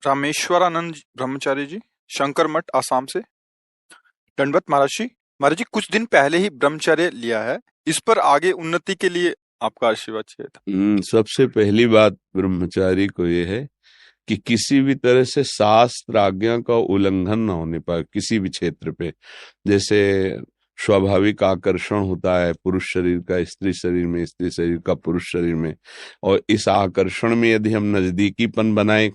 रामेश्वरानंद ब्रह्मचारी जी, शंकर मठ, आसाम से। दंडवत महाराज जी। महाराज जी, कुछ दिन पहले ही ब्रह्मचर्य लिया है, इस पर आगे उन्नति के लिए आपका आशीर्वाद चाहिए था। सबसे पहली बात ब्रह्मचारी को ये है कि किसी भी तरह से शास्त्र आज्ञा का उल्लंघन ना होने पाए किसी भी क्षेत्र पे। जैसे स्वाभाविक आकर्षण होता है पुरुष शरीर का स्त्री शरीर में, स्त्री शरीर का पुरुष शरीर में, और इस आकर्षण में यदि हम नजदीकीपन बनाए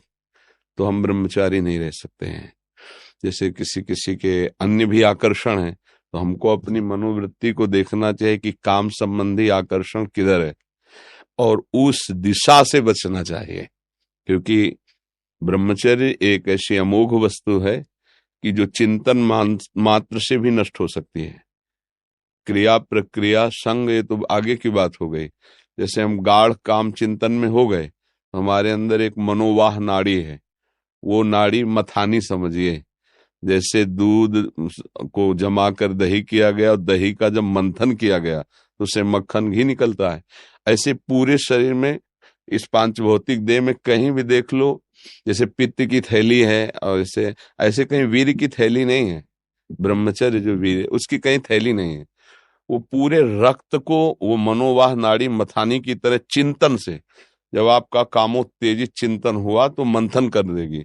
तो हम ब्रह्मचारी नहीं रह सकते हैं। जैसे किसी किसी के अन्य भी आकर्षण है, तो हमको अपनी मनोवृत्ति को देखना चाहिए कि काम संबंधी आकर्षण किधर है और उस दिशा से बचना चाहिए। क्योंकि ब्रह्मचर्य एक ऐसी अमोघ वस्तु है कि जो चिंतन मात्र से भी नष्ट हो सकती है। क्रिया प्रक्रिया संग ये तो आगे की बात हो गई। जैसे हम गाढ़ काम चिंतन में हो गए, हमारे अंदर एक मनोवाह नाड़ी है, वो नाड़ी मथानी समझिए। जैसे दूध को जमा कर दही किया गया और दही का जब मंथन किया गया तो उससे मक्खन घी निकलता है। ऐसे पूरे शरीर में, इस पांच भौतिक देह में कहीं भी देख लो, जैसे पित्त की थैली है और ऐसे कहीं वीर की थैली नहीं है। ब्रह्मचर्य जो वीर है उसकी कहीं थैली नहीं है। वो पूरे रक्त को वो मनोवाह नाड़ी मथानी की तरह चिंतन से, जब आपका कामोत्तेजित चिंतन हुआ तो मंथन कर देगी।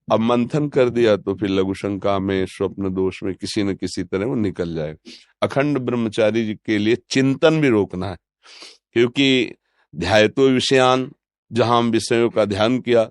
अब मंथन कर दिया तो फिर लघु शंका में, स्वप्न दोष में किसी न किसी तरह वो निकल जाए। अखंड ब्रह्मचारी जी के लिए चिंतन भी रोकना है, क्योंकि ध्यायतो विषयान, जहां हम विषयों का ध्यान किया,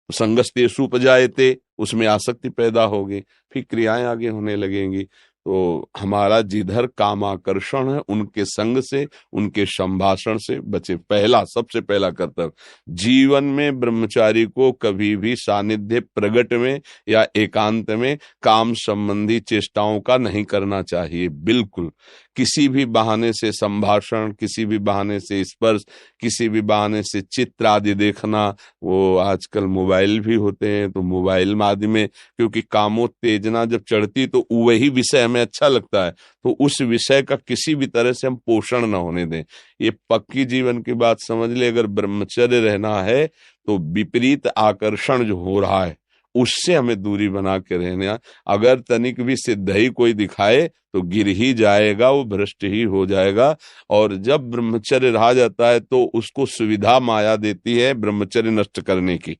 संगस्तेषु उपजायते, उसमें आसक्ति पैदा होगी, फिर क्रियाएं आगे होने लगेंगी। तो हमारा जिधर कामाकर्षण है उनके संग से, उनके संभाषण से बचे। सबसे पहला कर्तव्य जीवन में ब्रह्मचारी को कभी भी सानिध्य प्रगट में या एकांत में काम संबंधी चेष्टाओं का नहीं करना चाहिए। बिल्कुल किसी भी बहाने से संभाषण, किसी भी बहाने से स्पर्श, किसी भी बहाने से चित्र आदि देखना। वो आजकल मोबाइल भी होते हैं, तो मोबाइल आदि में क्योंकि कामोत्तेजना जब चढ़ती तो वही विषय हमें अच्छा लगता है, तो उस विषय का किसी भी तरह से हम पोषण न होने दें। ये पक्की जीवन की बात समझ ले। अगर ब्रह्मचर्य रहना है तो विपरीत आकर्षण जो हो रहा है उससे हमें दूरी बना के रहना। अगर तनिक भी सिद्धि कोई दिखाए तो गिर ही जाएगा, वो भ्रष्ट ही हो जाएगा। और जब ब्रह्मचर्य रहा जाता है तो उसको सुविधा माया देती है ब्रह्मचर्य नष्ट करने की,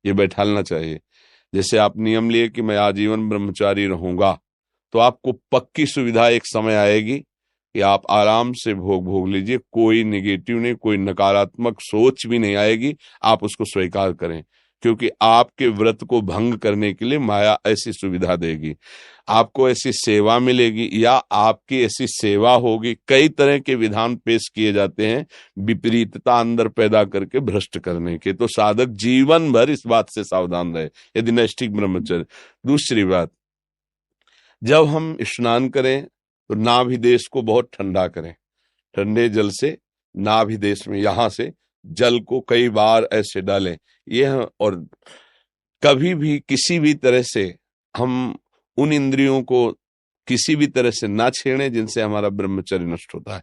ये बैठालना चाहिए। जैसे आप नियम लिए कि मैं आजीवन ब्रह्मचारी रहूंगा, तो आपको पक्की सुविधा एक समय आएगी कि आप आराम से भोग लीजिए, कोई निगेटिव नहीं, कोई नकारात्मक सोच भी नहीं आएगी। आप उसको स्वीकार करें, क्योंकि आपके व्रत को भंग करने के लिए माया ऐसी सुविधा देगी। आपको ऐसी सेवा मिलेगी या आपकी ऐसी सेवा होगी। कई तरह के विधान पेश किए जाते हैं विपरीतता अंदर पैदा करके भ्रष्ट करने के। तो साधक जीवन भर इस बात से सावधान रहे यदि नैष्ठिक ब्रह्मचर्य। दूसरी बात, जब हम स्नान करें तो नाभिदेश को बहुत ठंडा करें। ठंडे जल से नाभिदेश में यहां से जल को कई बार ऐसे डालें। और कभी भी किसी भी तरह से हम उन इंद्रियों को किसी भी तरह से ना छेड़ें जिनसे हमारा ब्रह्मचर्य नष्ट होता है।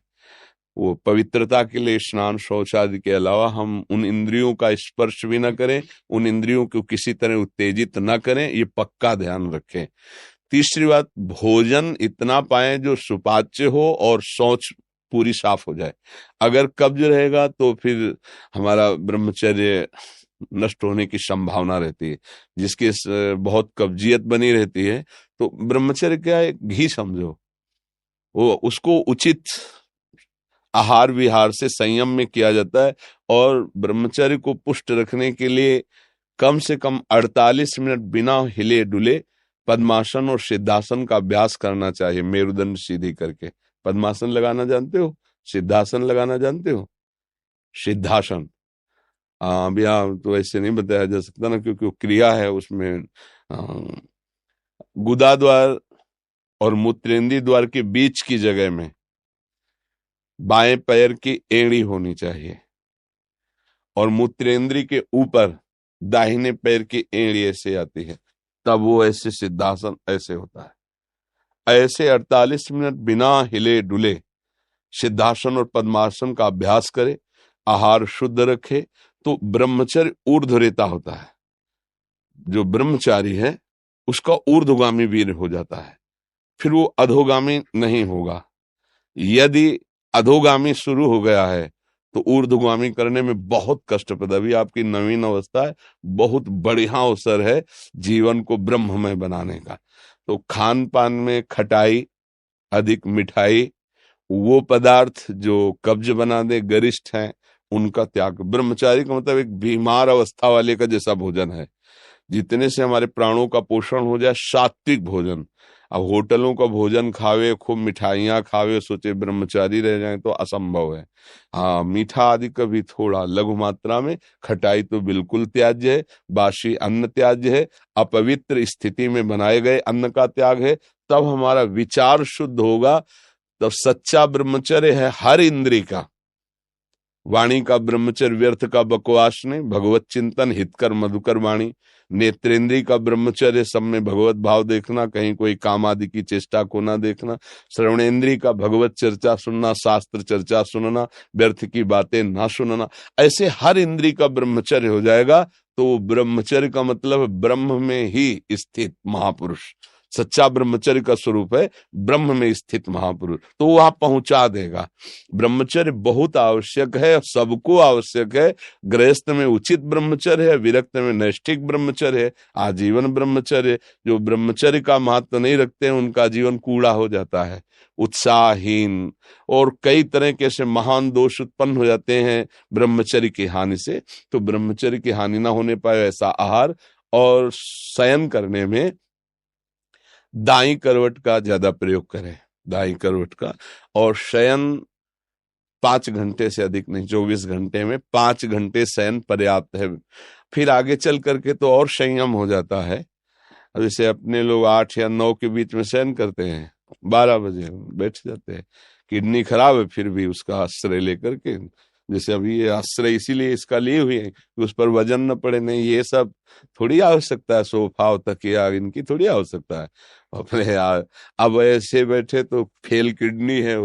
वो पवित्रता के लिए स्नान शौच आदि के अलावा हम उन इंद्रियों का स्पर्श भी ना करें, उन इंद्रियों को किसी तरह उत्तेजित ना करें, ये पक्का ध्यान रखें। तीसरी बात, भोजन इतना पाएं जो सुपाच्य हो और शौच पूरी साफ हो जाए। अगर कब्ज रहेगा तो फिर हमारा ब्रह्मचर्य नष्ट होने की संभावना रहती है। जिसकी बहुत कब्जियत बनी रहती है, तो ब्रह्मचर्य क्या है, घी समझो। वो उसको उचित आहार विहार से संयम में किया जाता है। और ब्रह्मचर्य को पुष्ट रखने के लिए कम से कम 48 मिनट बिना हिले डुले पद्मासन और सिद्धासन का अभ्यास करना चाहिए। मेरुदंड सीधी करके पद्मासन लगाना जानते हो, सिद्धासन लगाना जानते हो? सिद्धासन अभी तो ऐसे नहीं बताया जा सकता ना, क्योंकि वो क्रिया है, उसमें गुदा द्वार और मूत्रेंद्रीय द्वार के बीच की जगह में बाएं पैर की एड़ी होनी चाहिए और मूत्रेंद्रीय के ऊपर दाहिने पैर की एड़ी ऐसे आती है, तब वो ऐसे सिद्धासन ऐसे होता है। ऐसे 48 मिनट बिना हिले डुले सिद्धासन और पद्मासन का अभ्यास करे, आहार शुद्ध रखे, तो ब्रह्मचर्य ऊर्ध्वरेता होता है। जो ब्रह्मचारी है उसका ऊर्ध्वगामी वीर हो जाता है, फिर वो अधोगामी नहीं होगा। यदि अधोगामी शुरू हो गया है तो ऊर्ध्वगामी करने में बहुत कष्टप्रद। अभी आपकी नवीन अवस्था है, बहुत बढ़िया अवसर है जीवन को ब्रह्ममय बनाने का। तो खान पान में खटाई, अधिक मिठाई, वो पदार्थ जो कब्ज बना दे, गरिष्ठ हैं, उनका त्याग। ब्रह्मचारी का मतलब एक बीमार अवस्था वाले का जैसा भोजन है, जितने से हमारे प्राणों का पोषण हो जाए, सात्विक भोजन। अब होटलों का भोजन खावे, खूब मिठाइयाँ खावे, सोचे ब्रह्मचारी रह जाए तो असंभव है। हाँ, मीठा आदि कभी थोड़ा लघु मात्रा में, खटाई तो बिल्कुल त्याज्य है, बासी अन्न त्याज्य है, अपवित्र स्थिति में बनाए गए अन्न का त्याग है। तब हमारा विचार शुद्ध होगा, तब सच्चा ब्रह्मचर्य है हर इंद्री का। वाणी का ब्रह्मचर्य व्यर्थ का बकवास नहीं, भगवत चिंतन हितकर मधुकर वाणी। नेत्रेंद्री का ब्रह्मचर्य सब में भगवत भाव देखना, कहीं कोई काम आदि की चेष्टा को ना देखना। श्रवणेन्द्री का भगवत चर्चा सुनना, शास्त्र चर्चा सुनना, व्यर्थ की बातें ना सुनना। ऐसे हर इंद्री का ब्रह्मचर्य हो जाएगा तो ब्रह्मचर्य का मतलब ब्रह्म में ही स्थित महापुरुष। सच्चा ब्रह्मचर्य का स्वरूप है ब्रह्म में स्थित महापुरुष, तो वह पहुंचा देगा। ब्रह्मचर्य बहुत आवश्यक है, सबको आवश्यक है। गृहस्थ में उचित ब्रह्मचर्य है, विरक्त में नैष्ठिक ब्रह्मचर्य है, आजीवन ब्रह्मचर्य। जो ब्रह्मचर्य का महत्व नहीं रखते हैं उनका जीवन कूड़ा हो जाता है, उत्साहहीन, और कई तरह के ऐसे महान दोष उत्पन्न हो जाते हैं ब्रह्मचर्य की हानि से। तो ब्रह्मचर्य की हानि ना होने पाए ऐसा आहार, और शयन करने में दाई करवट का ज्यादा प्रयोग करें, दाई करवट का। और शयन 5 घंटे से अधिक नहीं, 24 घंटे में 5 घंटे शयन पर्याप्त है। फिर आगे चल करके तो और संयम हो जाता है। अब जैसे अपने लोग 8 या 9 के बीच में शयन करते हैं, 12 बजे बैठ जाते हैं, किडनी खराब है फिर भी उसका आश्रय लेकर के। जैसे अभी ये आश्रय इसीलिए इसका लिए हुए हैं कि उस पर वजन न पड़े। नहीं, ये सब थोड़ी आवश्यकता है, सोफा तकिया इनकी थोड़ी आवश्यकता है अपने यार। अब ऐसे बैठे तो फेल किडनी है,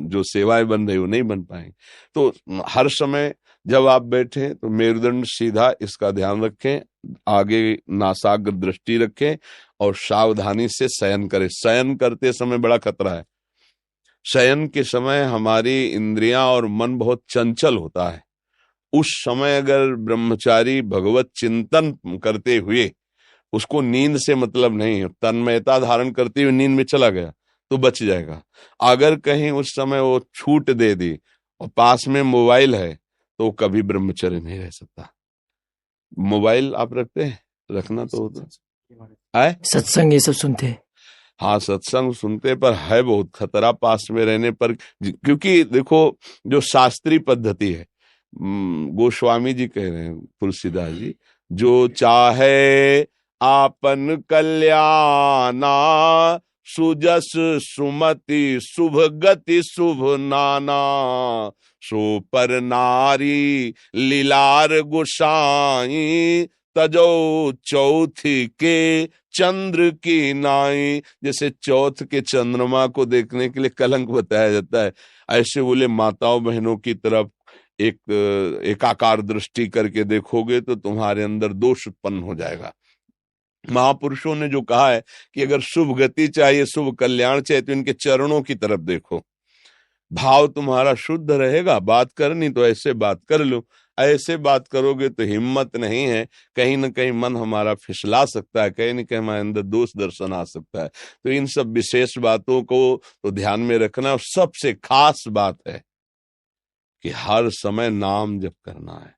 जो सेवाएं बन रही वो नहीं बन पाएंगी। तो हर समय जब आप बैठे तो मेरुदंड सीधा, इसका ध्यान रखें, आगे नासाग्र दृष्टि रखें और सावधानी से शयन करें। शयन करते समय बड़ा खतरा है। शयन के समय हमारी इंद्रियां और मन बहुत चंचल होता है। उस समय अगर ब्रह्मचारी भगवत चिंतन करते हुए, उसको नींद से मतलब नहीं है, तन्मयता धारण करते हुए नींद में चला गया तो बच जाएगा। अगर कहीं उस समय वो छूट दे दी और पास में मोबाइल है तो कभी ब्रह्मचर्य नहीं रह सकता। मोबाइल आप रखते हैं? रखना तो होता है। सत्संग ये सब सुनते हैं? हाँ, सत्संग सुनते, पर है बहुत खतरा पास में रहने पर। क्योंकि देखो, जो शास्त्रीय पद्धति है, गोस्वामी जी कह रहे हैं, तुलसीदास जी, जो चाहे आपन कल्याणा, सुजस सुमति शुभ गति शुभ नाना, सो पर नारी लीलार गुसाई, तजो चौथी के चंद्र की नाई। जैसे चौथ के चंद्रमा को देखने के लिए कलंक बताया जाता है, ऐसे बोले माताओं बहनों की तरफ एक एकाकार दृष्टि करके देखोगे तो तुम्हारे अंदर दोष उत्पन्न हो जाएगा। महापुरुषों ने जो कहा है कि अगर शुभ गति चाहिए, शुभ कल्याण चाहिए, तो इनके चरणों की तरफ देखो। भाव तुम्हारा शुद्ध रहेगा, बात करनी तो ऐसे बात कर लो। ऐसे बात करोगे तो हिम्मत नहीं है, कहीं ना कहीं मन हमारा फिसला सकता है, कहीं ना कहीं हमारे अंदर दोष दर्शन आ सकता है। तो इन सब विशेष बातों को तो ध्यान में रखना। और सबसे खास बात है कि हर समय नाम जप करना है।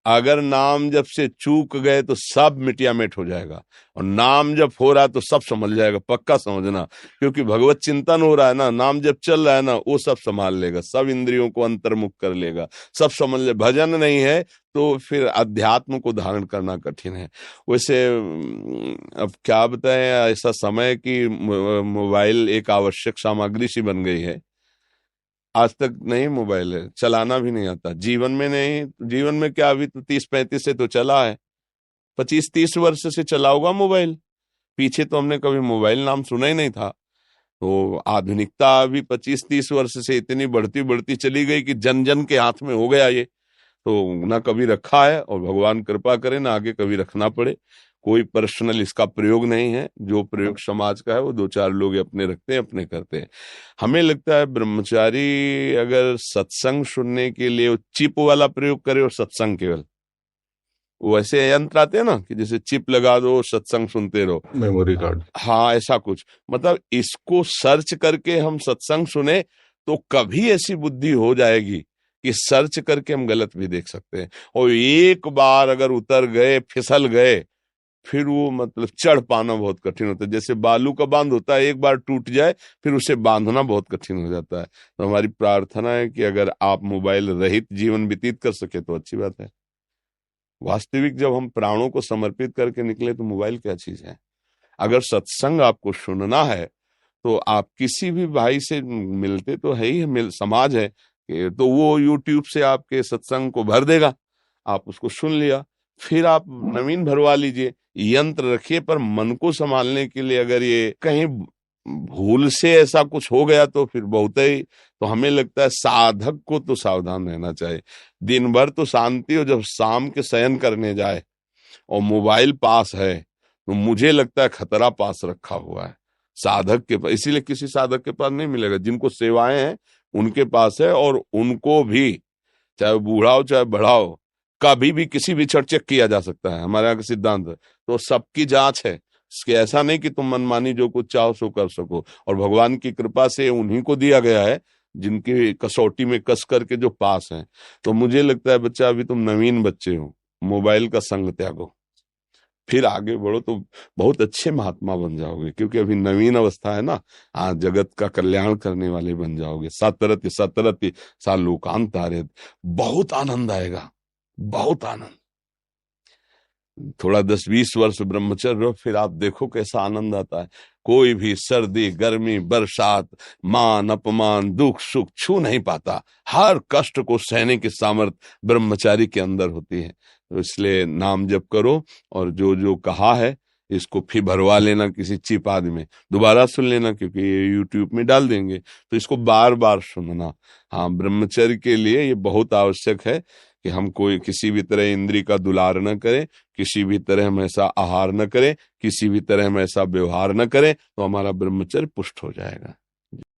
अगर नाम जप से चूक गए तो सब मिटिया मिट हो जाएगा, और नाम जप हो रहा है तो सब समझ जाएगा, पक्का समझना। क्योंकि भगवत चिंतन हो रहा है ना, नाम जप चल रहा है ना, वो सब संभाल लेगा, सब इंद्रियों को अंतर्मुख कर लेगा, सब समझ ले। भजन नहीं है तो फिर अध्यात्म को धारण करना कठिन है। वैसे अब क्या बताएं, ऐसा समय कि मोबाइल एक आवश्यक सामग्री सी बन गई है। आज तक नहीं मोबाइल है, चलाना भी नहीं आता, जीवन में नहीं। जीवन में क्या, अभी तो 30-35 से तो चला है, 25-30 वर्ष से चला होगा मोबाइल। पीछे तो हमने कभी मोबाइल नाम सुना ही नहीं था। तो आधुनिकता अभी 25-30 वर्ष से इतनी बढ़ती बढ़ती चली गई कि जन जन के हाथ में हो गया ये। तो ना कभी रखा है, और भगवान कृपा करे ना आगे कभी रखना पड़े। कोई पर्सनल इसका प्रयोग नहीं है। जो प्रयोग समाज का है वो 2-4 लोग अपने रखते हैं, अपने करते हैं। हमें लगता है ब्रह्मचारी अगर सत्संग सुनने के लिए चिप वाला प्रयोग करे और सत्संग केवल, वैसे यंत्र आते हैं ना कि जैसे चिप लगा दो सत्संग सुनते रहो, मेमोरी कार्ड, हाँ ऐसा कुछ, मतलब इसको सर्च करके हम सत्संग सुने तो कभी ऐसी बुद्धि हो जाएगी कि सर्च करके हम गलत भी देख सकते हैं। और एक बार अगर उतर गए, फिसल गए, फिर वो मतलब चढ़ पाना बहुत कठिन होता है। जैसे बालू का बांध होता है, एक बार टूट जाए फिर उसे बांधना बहुत कठिन हो जाता है। तो हमारी प्रार्थना है कि अगर आप मोबाइल रहित जीवन व्यतीत कर सके तो अच्छी बात है। वास्तविक जब हम प्राणों को समर्पित करके निकले तो मोबाइल क्या चीज है। अगर सत्संग आपको सुनना है तो आप किसी भी भाई से मिलते तो है ही, समाज है तो वो यूट्यूब से आपके सत्संग को भर देगा, आप उसको सुन लिया, फिर आप नवीन भरवा लीजिए। यंत्र रखिए, पर मन को संभालने के लिए अगर ये कहीं भूल से ऐसा कुछ हो गया तो फिर बहुत ही, तो हमें लगता है साधक को तो सावधान रहना चाहिए। दिन भर तो शांति हो, जब शाम के शयन करने जाए और मोबाइल पास है तो मुझे लगता है खतरा पास रखा हुआ है साधक के पास। इसीलिए किसी साधक के पास नहीं मिलेगा, जिनको सेवाएं हैं उनके पास है। और उनको भी चाहे बूढ़ा हो चाहे बड़ा हो, कभी भी किसी भी क्षण चेक किया जा सकता है, हमारे यहाँ का सिद्धांत है। तो सबकी जांच है, इसके ऐसा नहीं कि तुम मनमानी जो कुछ चाहो सो कर सको। और भगवान की कृपा से उन्हीं को दिया गया है जिनकी कसौटी में कस करके जो पास हैं। तो मुझे लगता है बच्चा, अभी तुम नवीन बच्चे हो, मोबाइल का संग त्यागो, फिर आगे बढ़ो तो बहुत अच्छे महात्मा बन जाओगे। क्योंकि अभी नवीन अवस्था है ना, आज जगत का कल्याण करने वाले बन जाओगे। सतरति सतरति सा लोकांतारे, बहुत आनंद आएगा, बहुत आनंद। थोड़ा 10-20 वर्ष ब्रह्मचर्य रहो, फिर आप देखो कैसा आनंद आता है। कोई भी सर्दी गर्मी बरसात मान अपमान दुख सुख छू नहीं पाता। हर कष्ट को सहने की सामर्थ्य ब्रह्मचारी के अंदर होती है। तो इसलिए नाम जप करो, और जो जो कहा है इसको फिर भरवा लेना किसी चिप आदि में, दोबारा सुन लेना, क्योंकि ये यूट्यूब में डाल देंगे तो इसको बार बार सुनना। हाँ, ब्रह्मचर्य के लिए ये बहुत आवश्यक है कि हम कोई किसी भी तरह इंद्री का दुलार न करें, किसी भी तरह हम ऐसा आहार न करें, किसी भी तरह हम ऐसा व्यवहार न करें, तो हमारा ब्रह्मचर्य पुष्ट हो जाएगा।